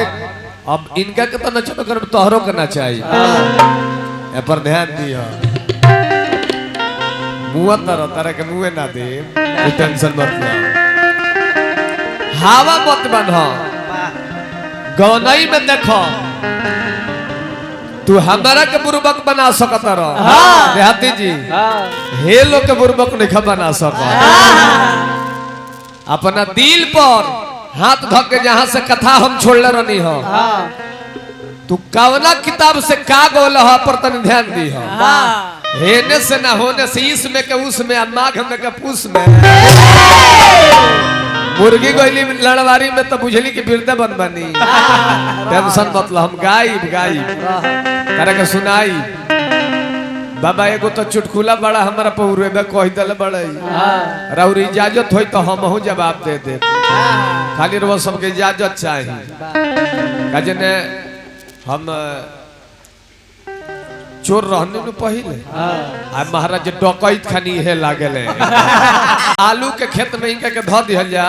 S3: अब इनका के तो नचावे कर तोहरो के नचाई ए पर ध्यान दियो मुआ तारा के मुए ना दे तू टेंशन मत ले हवा मत बनो गौनई में देखो तू हमारा के बुर्बक बना सकता रहो देहाती जी हे लोग के बुर्बक नहीं बना सको अपना दिल पर हाथ धक के जहां से कथा हम छोड़ले रहनी हो तू कवना किताब से का गोल हो पर तन ध्यान दी हो हेने से ना होने से इसमें के उसमें माघ में के पूस में मुर्गी गोली लड़वारी में तो बुझली कि बिरदे बन बनी टेंशन मतलब हम गायब तारा के सुनाई बाबा एगो तो चुटकुला बड़ा हमारा पौरे में कह दल बड़ई राउर इजाजत होई तो हमहू जवाब दे दे खाली रो सबके इजाजत चाहिए कजने हम चोर रहने में पहले आ महाराज डकैत खानी है लागल आलू के खेत में इनका के धो दिहल जा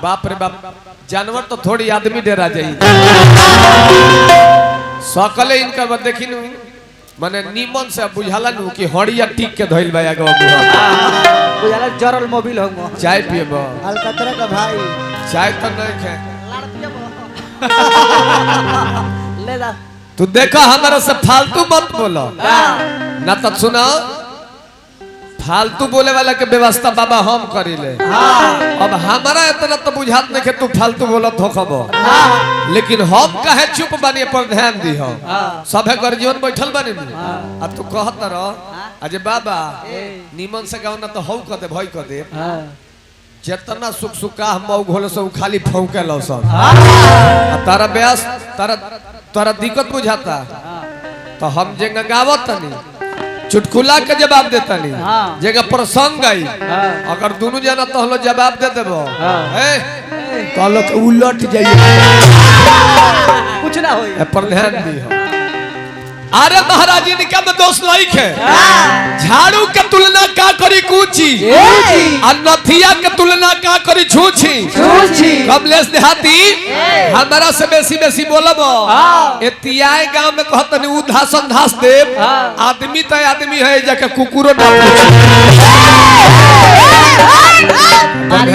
S3: बाप रे बाप जानवर तो थोड़ी आदमी डेरा जाई सकले इनका देखी नु माने नीमन से बुझाला नु कि हड़िया टिक के धइल बा आगे
S7: बुझाला जरल मोबिल होंगो
S3: चाय पिएबो
S7: अलकतरा का भाई
S3: चाय तो नहीं खे
S7: ले जा
S3: तू देखा हमारा से फालतू मत बोलो ना तो सुना फालतू बोले वाला के व्यवस्था बाबा हम करिले अब हमारा इतना तो बुझात नहीं कि तू फालतू बोलत हो खबो लेकिन हम काहे चुप बनी पर ध्यान दी हो सभे कर जीवन बैठल बनी आ तू कहत रह अजे बाबा नीमन से गाँव ना तो हौ कर दे भई कर दे जितना सुख सुखा मऊ घोल सब खाली फौके लो सब तारा ब्यास तारा दिक्कत बुझाता तो हम जेंगा गावत तनी चुटकुला के जवाब देता नहीं जेगा प्रसंग गई अगर दोनों जना तो हलो जवाब दे देबो तो लोग उलट जाइए
S7: कुछ ना होई
S3: पर ध्यान दी अरे महाराज इनका में दोष नहीं है झाड़ू के तुलना का करी कूची आ नथिया के तुलना का करी छूछी कमलेश देहाती हमारा से बेसी बोलब एतियाए गांव में कहतनी उ धासन धास देव आदमी तो आदमी है जाके कुकुरो ना
S7: मारी 1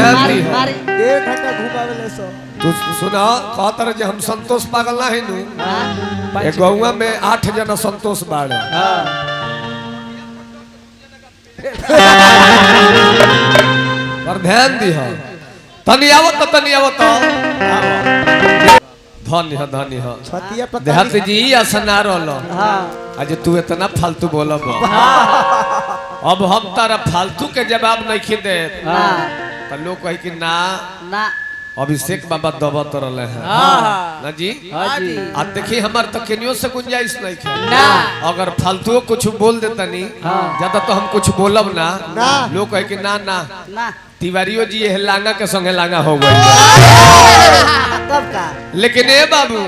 S7: घंटा घुमावेले सो
S3: तू सुना कहतर जे हम संतोष पागल ना है नु एक गौवा में 8 जना संतोष बाड़े पर ध्यान दी हो तनी आवत धन्य हो
S7: छतिया पर
S3: देहाती जी असना रहलो आज तू इतना फालतू बोलब अब हम तारा फालतू के जवाब नहीं खिदे तो लोग कहे कि ना अभिषेक बाबा दबत रहे हैं ना जी अब देखिए हमार तो केनियो से गुंजाइश नहीं है अगर फालतू कुछ बोल देता नहीं ज्यादा तो हम कुछ बोलब ना लोग कहे कि ना तिवारियों जी ये लांगा के संगे लांगा हो गए लेकिन ए बाबू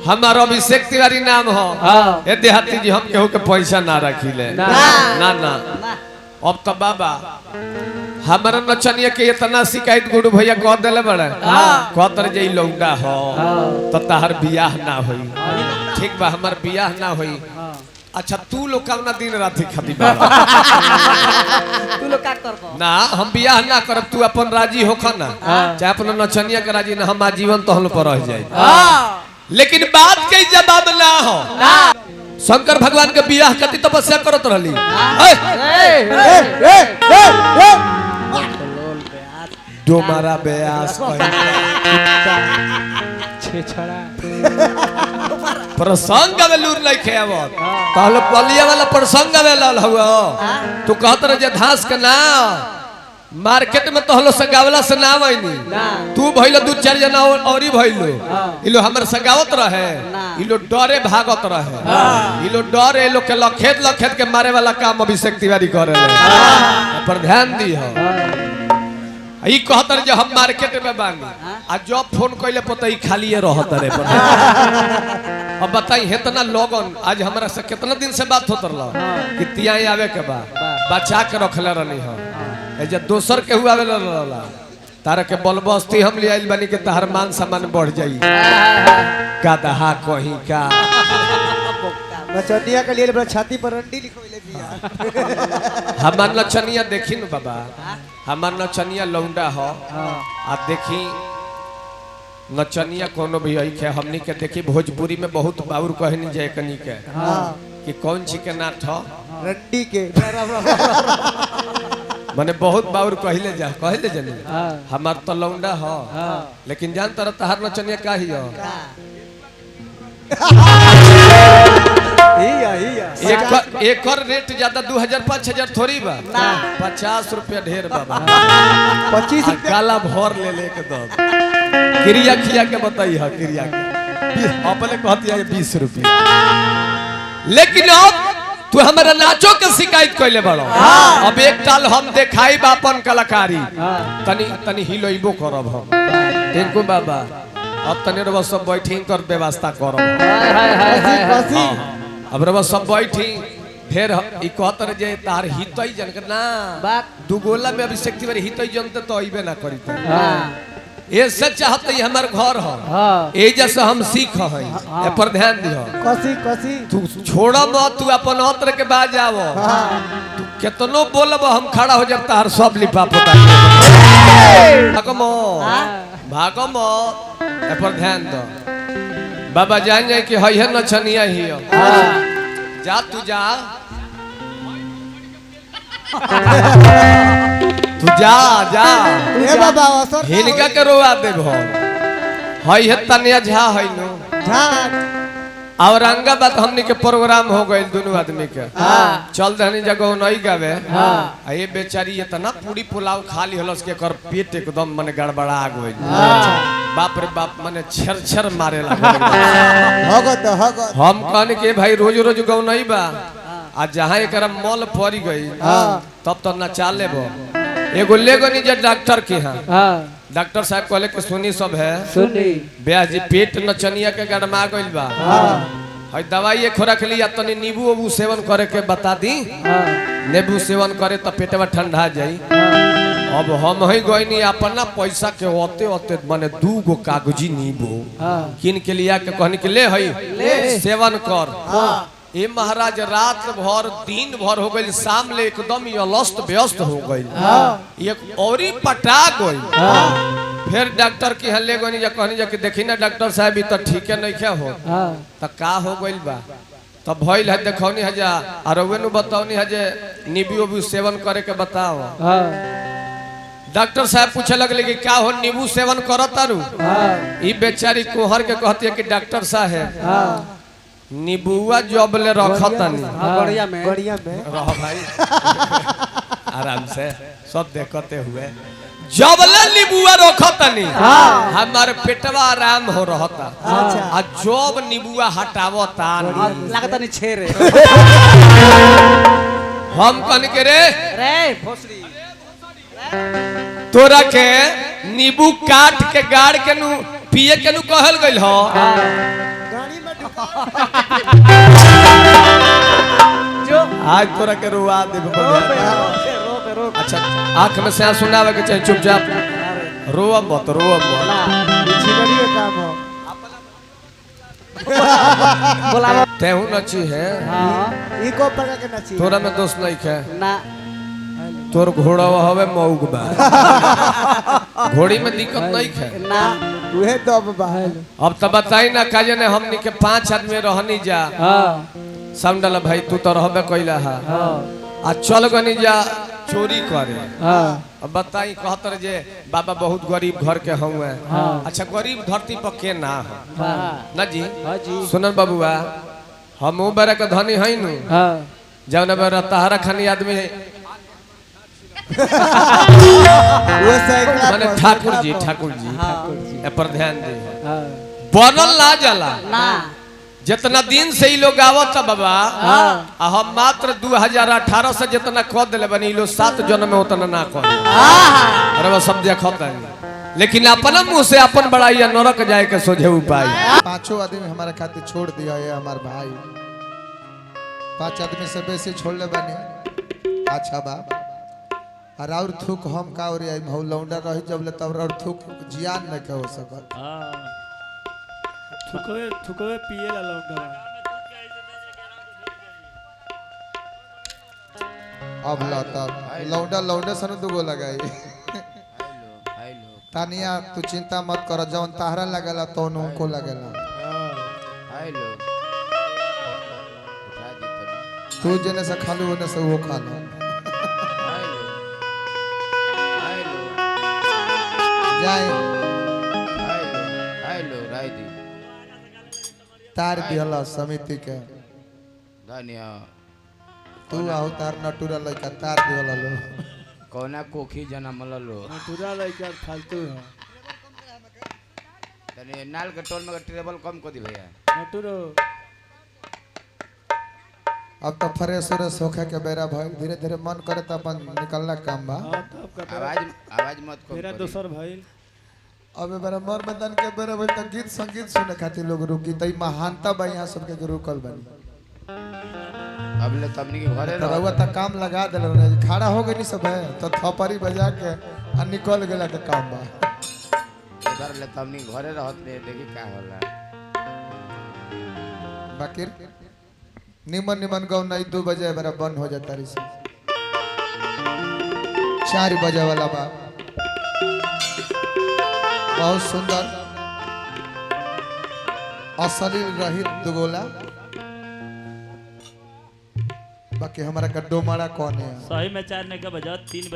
S3: हमारा अभिषेक तिवारी नाम हो ए देहाती जी हम केहू के पैसा ना रखिले ना अब तो बाबा हमारा नचनिया के इतना शिकायत गुरु भैया कह दिले बड़े कहतर जे लौंडा हो तो तार बियाह ना होई ठीक बा हमार बियाह ना होई अच्छा तू लोग कवना दिन राति खाती बाबा
S7: तू लोग का करबो
S3: ना हम बियाह ना करब तू अपन राजी होख ना चाहे अपन नचनिया के राजी ना हम आजीवन तहल पर रह जाई लेकिन बात के जवाब ना हो शंकर भगवान के बियाह कति तपस्या करत रहली डोमारा ब्यास
S8: छेछड़ा
S3: प्रसंग में लूर नहीं खेवत कहलो पलिया वाला प्रसंग में लल हुआ तू कहत रह जे धास के ना मार्केट में तहलो सगावला से ना आईनी तू भइलो 2-4 जना औरी भइलो इलो हमर सगावत रहे इलो डरे भागत रहे इलो डरे लोग के लखेत के मारे वाला काम अभिषेक तिवारी करे पर ध्यान दी हो ई कहतर जे हम मार्केट में बानी आ जब फोन कइले पता ई खालिए रहत रे अब बताई हेतना लोगन आज हमरा से कितना दिन से बात होत रहल कि तिया आवे के बा बचा के रखले रहनी हो ए जे दोसर के हुआ आवे रहल तारा के बलबस्ती हम ले आइल बानी के तहर मान सम्मान बढ़ जाई गदहा कहीं का
S7: नचनिया के लिए बड़ा छाती पर रंडी लिखोइले बिया
S3: हमार नचनिया देखी न बाबा हमार नचनिया लौंडा हो आ देखी नचनिया कोनो भी है के हमनी के देखी भोजपुरी में बहुत बाउर कहनी जाए कनी के कि कौन ची के नाथ हो
S7: रंडी के
S3: माने बहुत बाउर कहले जनी हमार तो लौंडा हो लेकिन जान तर तहार नचनिया का ही हो एक रेट ज्यादा 2000-5000 थोड़ी बा 50 रुपया ढेर बाबा
S7: 25 रुपया
S3: काला भर ले के दो क्रिया खिया के बताई है क्रिया के अपने कहती है 20 रुपया लेकिन अब तू हमारा नाचो के शिकायत कैले बड़ो अब एक टाल हम देखाई बापन कलाकारी तनी हिलोइबो करब हम टेंकू बाबा अब तनी रब सब बैठी कर व्यवस्था करब अब रब सब बैठी ढेर ई कहतर जे तार हितई जन के ना
S7: बात
S3: दुगोला में अभिषेक तिवारी हितई जनते तो अइबे ना करी ऐसे चाहते हमार घर हो ए जैसे हम सीख है ए पर ध्यान दियो
S7: कसी
S3: तू छोड़ मत तू अपन अत्र के बाज आवो तू केतनो बोलब हम खड़ा हो जब तार सब लिपा पोता भागमो ए पर ध्यान दो बाबा जान जाए कि है नचनिया ही हो जा तू जा तू जा
S7: ए बाबा असर
S3: हिनका के रोआ देबो हई है तनिया झा है नो
S7: झा
S3: औरंगाबाद हमनी के प्रोग्राम हो गइल दोनों आदमी के चल दहनी जगह नहीं गावे आ ये बेचारी इतना पूरी पुलाव खा ली हलस के कर पेट एकदम माने गड़बड़ा गइल बाप रे बाप माने छर मारे लागल
S7: हगत
S3: हम कहने के भाई रोज गौ नहीं बा आ जहां एकरा मल पड़ी गई तब तो नचा लेबो एगो लेगो नहीं जे डॉक्टर के हां डॉक्टर साहब कहले कि सुनी सब है
S8: सुनी
S3: ब्याह जी पेट नचनिया के गड़मा गइल बा है दवाई खोराक लिया तनी नींबू उबू सेवन करे के बता दी। नींबू सेवन करे तो पेटवा ठंडा जाई। अब हम ही गईनी अपना पैसा के होते होते माने 2 गो कागजी नींबू किन के लिया के कहनी के ले है सेवन कर। ये महाराज रात भर दिन भर हो गई, शाम ले एकदम अलस्त व्यस्त हो गई, एक औरी पटा गई। फिर डॉक्टर की हल्ले गई जा कहनी जा कि देखी ना डॉक्टर साहब तो ठीक है नहीं क्या हो तो का हो गई बा तब भइल है देखौनी है जा और नु बताओनी है जे नींबू उबू सेवन करे के बताओ। डॉक्टर साहब पूछे लगले कि क्या हो नींबू सेवन करत तारू। ई बेचारी कोहर के कहती है कि डॉक्टर साहब नींबुआ जब ले रखतानी
S7: गड़िया में
S3: रह भाई आराम से सब देखते हुए जब ले नींबुआ रखतानी हमारे पेटवा आराम हो रहता। आ जब नींबुआ हटावता
S7: लगता नहीं छेरे
S3: हम कन के रे
S7: भोसड़ी
S3: तोरा के नींबू काट के गाड़ के नु पिए के नु कहल गइल हो। आज तोरा के रुआ देबो। अच्छा आंख में से आंसू आवे के चाहे चुपचाप रोआ मत
S7: काम हो
S3: तेहू नची है
S7: ई को प्रकार के नची
S3: तोरा में दोष नहीं है
S7: ना
S3: तोर घोड़ा हवे मऊग बा घोड़ी में दिक्कत नहीं है
S7: ना उहे दब बा।
S3: अब तो बताई ना काजे ने हमनी के 5 आदमी रहनी जा समझल भाई तू तो रहबे कइला है आ चल गनी जा चोरी करे। अब बताई कहतर जे बाबा बहुत गरीब घर के हुए। अच्छा गरीब धरती पर के ना हो ना जी सुनन बाबूआ हम बेरा के धनी है नु जौन बेरा तहरा खानी आदमी माने ठाकुर जी ए पर ध्यान दे बनल ना जाला जितना दिन से ही लोग आवत बाबा हम मात्र 2018 से जितना कह दिले बनी लो 7 जन्म में उतना ना कह अरे वो सब देखता है लेकिन अपना मुंह से अपन बड़ाई नरक जाए के सोझे उपाय।
S1: 5 आदमी हमारे खातिर छोड़ दिया है हमार भाई 5 आदमी से बेसी छोड़ ले बनी। अच्छा बाप और थूक हम का और आई लौंडा रही जब ले तब और थूक जियान न के हो सकत।
S2: थुकवे पिए ला लौंडा
S1: अब लौंडा लौंडे सनु दुगो लगाई तानिया तू चिंता मत कर जौन ताहरा लगेला तो उनको लगेला तू जने से खालू ओने से वो खा लो जाए तार दिहला समिति के
S5: धन्य
S1: तू आओ तार नटुरा लइका तार दिहला लो
S5: कोना कोखी जन्म लो
S2: पूरा लइका फालतू है
S5: तने नाल के टोल में ट्रेबल कम को दी भैया
S2: नटुरो
S1: अब तो फ्रेश उरेश होखे के बेरा भइल धीरे धीरे मन करे तो अपन निकलना काम बा।
S5: आवाज मत कम
S2: मेरा दोसर भाई
S1: अब बेरा मर मैदान के बेरा भइल त गीत संगीत सुने खातिर लोग रुकी तई महानता बा यहाँ सबके के रुकल बनी।
S5: अब ले तबनी के घरे
S1: तो रहुआ त काम लगा देले रे खड़ा हो गई सब है तो थपरी बजा के आ निकल गेला के काम बा।
S5: इधर ले तबनी घरे रहत ले देखी का होला
S1: बाकी निमन निमन गौ नहीं 2 बजे बेरा बंद हो जाता रही 4 बजे वाला बा बहुत सुंदर असली रहित दुगोला बाकी हमारा का डोमाड़ा कौन है
S4: सही में 4 ने का बजा 3:08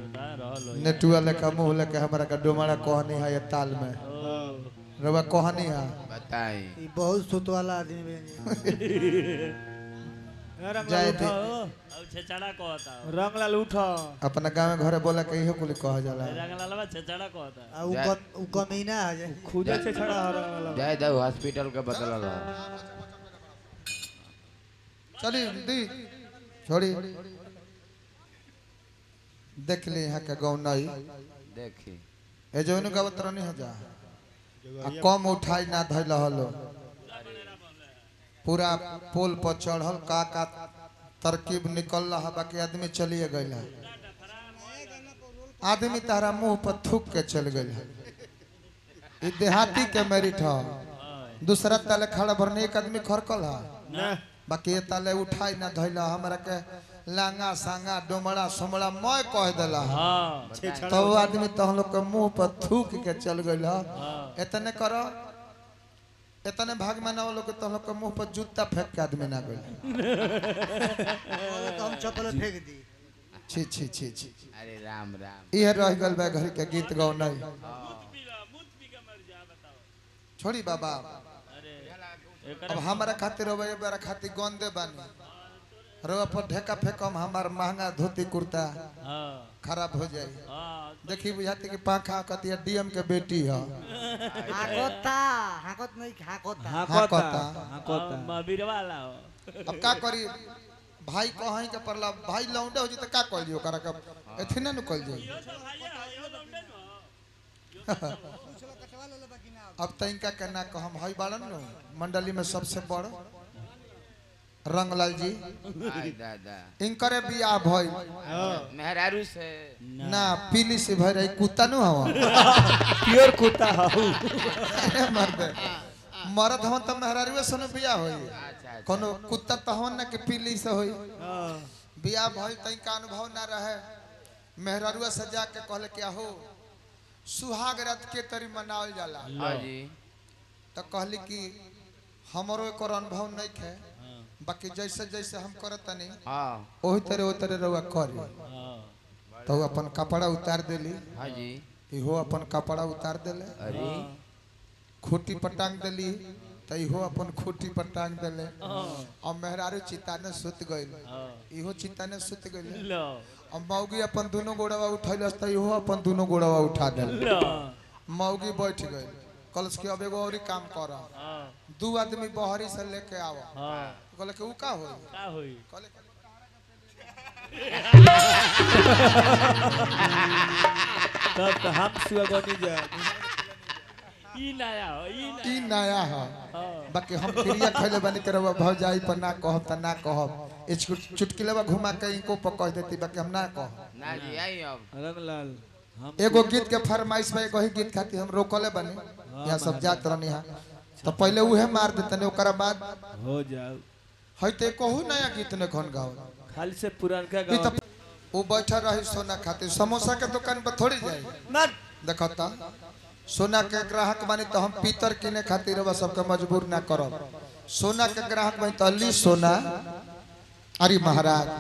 S4: होता है रह लो
S1: नेटुआ लेका मुंह लेके हमारा का डोमाड़ा कहानी है ये ताल में रवा कहानी है
S5: बताई
S7: ई बहुत सुत वाला आदमी
S1: जाए थे
S4: अब छेचड़ा कहता
S2: रंग लाल उठा
S1: अपना गांव में घरे बोला के इहो कुल कह जाला
S4: रंग लालवा छेचड़ा कहता
S7: आ उ कमीना आ जाए
S2: खुदा से छड़ा हो रंग लाल
S5: जाए दो हॉस्पिटल के बदला लो
S1: चली दी छोड़ी देख ली यहाँ का गाँव नहीं
S5: देखी
S1: ए जो इनको गावत रहनी है जा आ कम उठाई ना धइल हलो पूरा पोल पर चढ़ल का तरकीब निकल रहा बाकी आदमी चलिए गए आदमी तारा मुंह पर थूक के चल गए देहाती के मेरिट है दूसरा ताले खड़ा भरने एक आदमी खरकल है बाकी ये ताले उठाई ना धैला हमरा के लांगा सांगा डोमड़ा सोमड़ा मैं कह दिला तो वो आदमी तो हम लोग के मुंह पर थूक के चल गइल इतने करो इतने भाग में ना लोग तो हम लोग के मुंह पर जूता फेंक के आदमी ना गइल
S7: हम चप्पल फेंक दी
S1: छी छी छी छी
S5: अरे राम राम
S1: ये रह गल बा घर के गीत गाओ नहीं छोड़ी बाबा अब हमारा खातिर रोवे बड़ा खातिर गोंदे बानी रोवा पर ढेका फेंकम हमार महंगा धोती कुर्ता खराब हो जाए देखी बुझाती कि पाखा कतिया डीएम के बेटी है
S7: हाकोता हाकोत नहीं हाकोता
S1: हाकोता
S4: बीर वाला हो
S1: अब का करी भाई कहीं के परला भाई लौंडे हो जी त का कल जी ओकरा के एथिना न कल जी अब तइका के ना कहम हई बाड़न न मंडली में सबसे बड़ रंगलाल जी
S5: आई दादा
S1: इनकरे बियाह भई
S5: मेहरारू से
S1: ना पीली से भई रही कुत्ता नु हवा
S2: प्योर कुत्ता हूँ
S1: मर्द मरद हम त मेहरारुए सने बियाह होई
S5: अच्छा
S1: कोनो कुत्ता त हम ना के पीली से होई बियाह भई तइका अनुभव ना रहे मेहरारुआ से जाके कहले क्या हो सुहाग रात के तरी मनावल जाला
S5: हाँ जी
S1: तो कहली कि हमरो एक अनुभव नहीं है बाकी जैसे जैसे हम करतनी
S5: हाँ
S1: ओही तरह रउआ करी तो अपन कपड़ा उतार देली
S5: हाँ जी
S1: इहो अपन कपड़ा उतार देले
S5: अरे
S1: खूटी पर टांग देली तो इहो अपन खूटी पर टांग देले और मेहरारू चिताने सुत गइल इहो चिताने सुत गइल और मौगी अपन दोनों गोड़वा उठैलस तो इहो अपन दोनों गोड़वा उठा देले मौगी बैठ गइल कलस के अब एगो औरी काम कर दू आदमी बहरी से लेके आवा कहले के उ का होई कहले
S2: तब तो हम सुगनी जा
S4: ई नया हो
S1: ई नया है बाकी हम क्रिया खैले बनी करवा भौ जाई पर ना कहब त ना कहब ए चुटकिलवा घुमा के इनको पकड़ देती बाकी हम ना कहब
S5: ना जी आई अब
S2: रंगलाल हम
S1: एगो गीत के फरमाइश में एगो ही गीत खाती हम रोकले बनी यहाँ सब जात रहनी है तो पहले उहे मार देतने ओकरा बाद
S2: हो जाओ
S1: है ते कहू नया गीत ने खन गाओ
S2: खाली से पुरानका
S1: ई
S2: गाँव
S1: त वो बैठा रही सोना खातिर समोसा के दुकान पर थोड़ी जाई
S2: ना
S1: देखता सोना के ग्राहक बानी तो हम पीतर किने खातिर बस सबके मजबूर ना करब सोना के ग्राहक बानी तो अली सोना अरे महाराज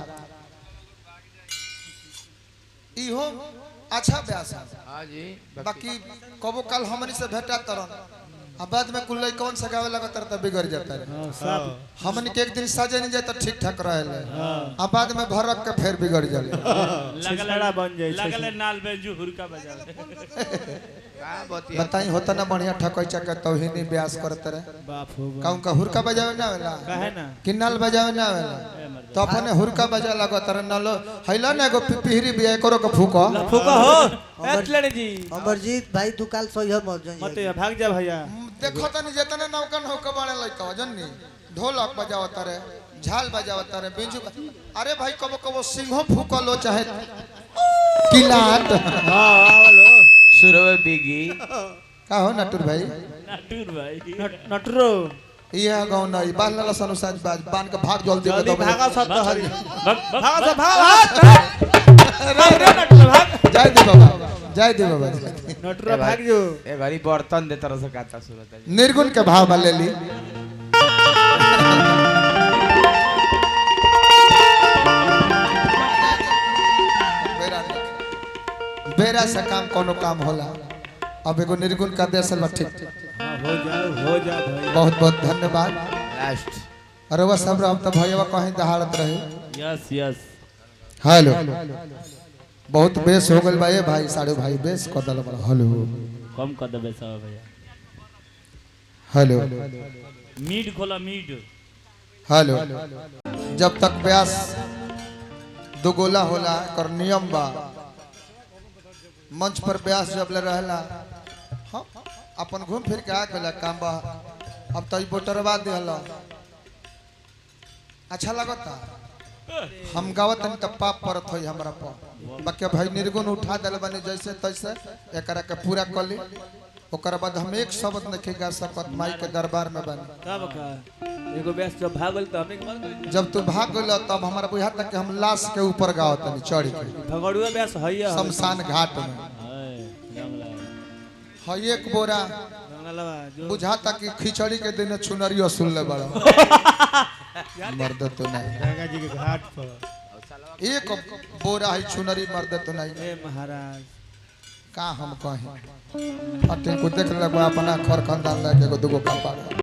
S1: इहो अच्छा ब्यास है
S5: हाँ जी
S1: बाकी कबो कल हमनी से भेटा तरन अब बाद में कुल कौन से गावे लगा तर बिगड़ जाता है
S2: सब
S1: हमनी के एक दिन साजे नहीं जाए तो ठीक ठाक रहे अब बाद में भरक के फिर बिगड़ जाले
S2: छिछड़ा बन जाए
S4: लगले नाल बेंजू हुरका बजावे
S5: कहाँ बती
S1: बताई होता ना बढ़िया ठकैचा के तौहीनी ब्यास करते रहे
S2: बाप हो बाप
S1: कहूं का हुरका बजावे ना वेला
S2: काहे ना
S1: किन्नल बजावे ना वेला तो अपने हुरका बजा लगो तर नलो हैला ना एगो पिपहिरी बिया करो के फूको
S2: फूका हो एतले जी
S7: अमरजीत भाई दुकान सही है मत
S2: मत
S7: जाइए
S2: भाग जा भैया
S1: देखो तनी जेतने नौकन हो के बाड़े लइका जन्नी ढोलक बजावत रे झाल बजावत रे बिंजू अरे भाई कबो कबो सिंहो फूकलो चाहे किलाट
S2: हां आवलो
S5: सुरवे बिगी
S1: का हो नटुर भाई
S4: नाटूर भाई
S2: नटरो
S1: ये गाँव नहीं बाल लाला सनु साज बाज बान के भाग जल्दी
S2: जल्दी भागा सब तो हरी
S4: भाग
S2: भागा सब भाग भाग
S1: जय दे बाबा जय दे बाबा
S2: नटरो भाग जो
S5: ए भारी बर्तन दे तरह से गाता सूरत है
S1: निर्गुण के भाव में ले ली बेरा से काम कोनो काम होला अब एगो निर्गुण का देश ठीक
S2: हां हो जा भाई
S1: बहुत बहुत धन्यवाद
S5: लास्ट
S1: अरे वह सब हम तो भैया कहीं दहाड़त रहे
S4: यस यस
S1: हेलो बहुत बेस हो गल भाई भाई साड़ू भाई बेस कदल बड़ा हेलो
S4: कम कर देबे सब भैया
S1: हेलो
S4: मीट खोला मीट
S1: हेलो जब तक ब्यास दुगोला होला कर नियम बा मंच पर ब्यास जब ले रहला हम अपन घूम फिर के आ गेला काम बा अब तो बोटरवा देहला अच्छा लगता हम गावत नहीं तो पाप परत होई हमरा पर बाकी भाई निर्गुण उठा दिल बनी जैसे तैसे एकरा के पूरा कर ली ओकर बाद हम एक शब्द नहीं गा सकत माई के दरबार में बनी
S2: कब का एगो बेस जब भागल तो हमने के मन गइल।
S1: जब तू भाग गइल तब हमारा बुझा तक कि हम लाश के ऊपर गावत नहीं चढ़ के
S2: भगड़ुआ बेस हइया
S1: शमशान घाट में है एक बोरा
S2: जंगलवा जो
S1: बुझाता कि खिचड़ी के दिन चुनरी असूल ले बड़ा मर्द तो नहीं
S2: गंगा जी के घाट पर
S1: एक बोरा है चुनरी मर्द तो नहीं
S2: ए महाराज
S1: का हम कहें अटे को देख ले अपना खर खानदान लेके एगो दुगो कपड़ा